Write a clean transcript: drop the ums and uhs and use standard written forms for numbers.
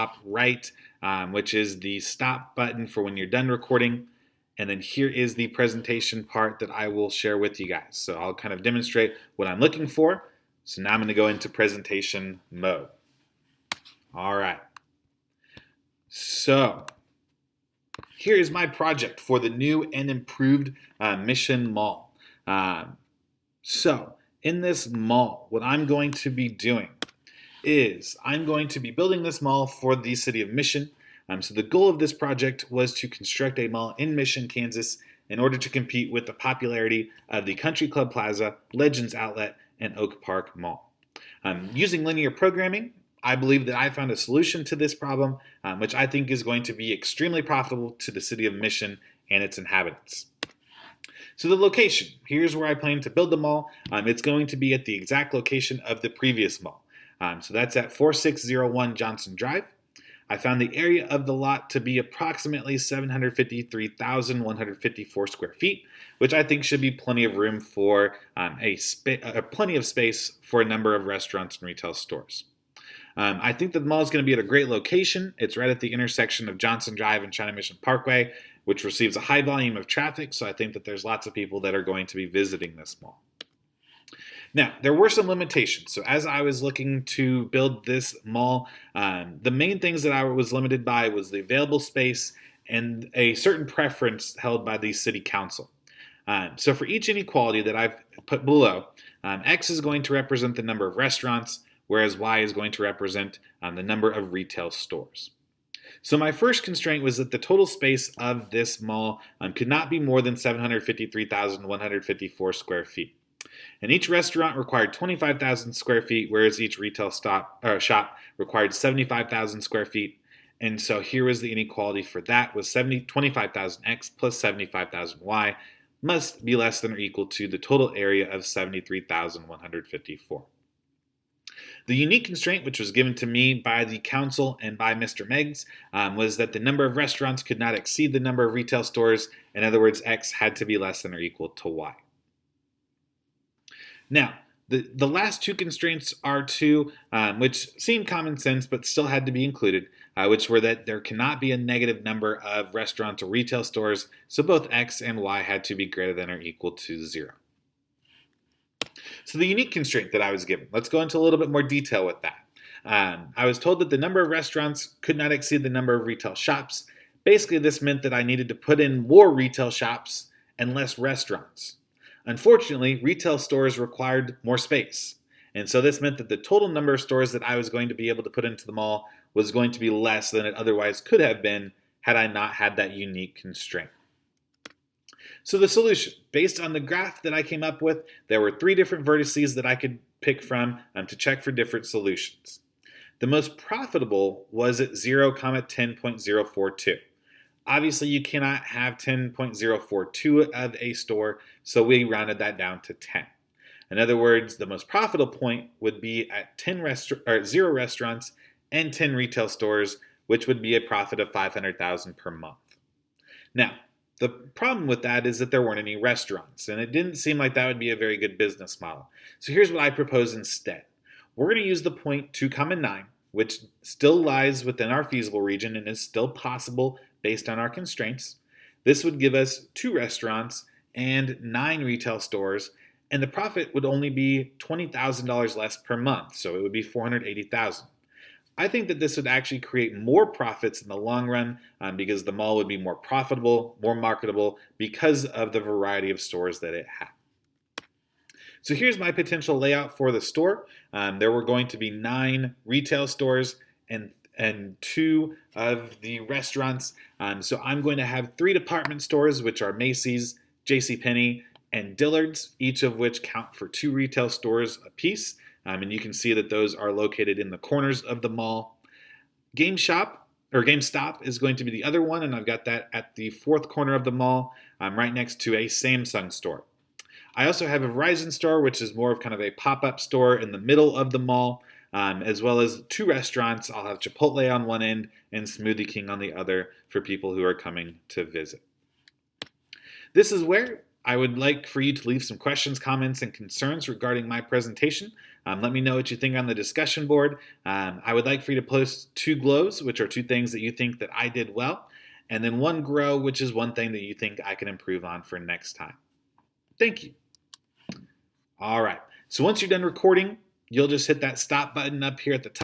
top right, which is the stop button for when you're done recording. And then here is the presentation part that I will share with you guys. So I'll kind of demonstrate what I'm looking for. So now I'm going to go into presentation mode. All right. So here is my project for the new and improved Mission Mall. So in this mall, what I'm going to be doing is I'm going to be building this mall for the city of Mission. So the goal of this project was to construct a mall in Mission, Kansas, in order to compete with the popularity of the Country Club Plaza, Legends Outlet, and Oak Park Mall. Using linear programming, I believe that I found a solution to this problem, which I think is going to be extremely profitable to the city of Mission and its inhabitants. So the location, here's where I plan to build the mall. It's going to be at the exact location of the previous mall. So that's at 4601 Johnson Drive. I found the area of the lot to be approximately 753,154 square feet, which I think should be plenty of room for plenty of space for a number of restaurants and retail stores. I think that the mall is going to be at a great location. It's right at the intersection of Johnson Drive and China Mission Parkway, which receives a high volume of traffic, so I think that there's lots of people that are going to be visiting this mall. Now, there were some limitations. So as I was looking to build this mall, the main things that I was limited by was the available space and a certain preference held by the city council. So for each inequality that I've put below, X is going to represent the number of restaurants, whereas Y is going to represent the number of retail stores. So my first constraint was that the total space of this mall could not be more than 753,154 square feet. And each restaurant required 25,000 square feet, whereas each retail shop required 75,000 square feet. And so here was the inequality for that, was 25,000 X plus 75,000 Y must be less than or equal to the total area of 73,154. The unique constraint, which was given to me by the council and by Mr. Meggs, was that the number of restaurants could not exceed the number of retail stores. In other words, X had to be less than or equal to Y. Now, the last two constraints are two, which seem common sense but still had to be included, which were that there cannot be a negative number of restaurants or retail stores, so both X and Y had to be greater than or equal to 0. So the unique constraint that I was given, let's go into a little bit more detail with that. I was told that the number of restaurants could not exceed the number of retail shops. Basically, this meant that I needed to put in more retail shops and less restaurants. Unfortunately, retail stores required more space. And so this meant that the total number of stores that I was going to be able to put into the mall was going to be less than it otherwise could have been had I not had that unique constraint. So the solution, based on the graph that I came up with, there were 3 different vertices that I could pick from to check for different solutions. The most profitable was at 0,10.042. Obviously, you cannot have 10.042 of a store, so we rounded that down to 10. In other words, the most profitable point would be at 0 restaurants and 10 retail stores, which would be a profit of $500,000 per month. Now, the problem with that is that there weren't any restaurants, and it didn't seem like that would be a very good business model. So here's what I propose instead. We're going to use the point 2,9, which still lies within our feasible region and is still possible based on our constraints. This would give us 2 restaurants and 9 retail stores, and the profit would only be $20,000 less per month, so it would be $480,000. I think that this would actually create more profits in the long run because the mall would be more profitable, more marketable because of the variety of stores that it had. So here's my potential layout for the store. There were going to be 9 retail stores and 2 of the restaurants. So I'm going to have 3 department stores, which are Macy's, JCPenney, and Dillard's, each of which count for 2 retail stores apiece. And you can see that those are located in the corners of the mall. GameStop is going to be the other one, and I've got that at the 4th corner of the mall, right next to a Samsung store. I also have a Verizon store, which is more of kind of a pop-up store in the middle of the mall, as well as 2 restaurants. I'll have Chipotle on one end and Smoothie King on the other for people who are coming to visit. This is where I would like for you to leave some questions, comments, and concerns regarding my presentation. Let me know what you think on the discussion board. I would like for you to post 2 glows, which are 2 things that you think that I did well, and then 1 grow, which is 1 thing that you think I can improve on for next time. Thank you. All right. So once you're done recording, you'll just hit that stop button up here at the top.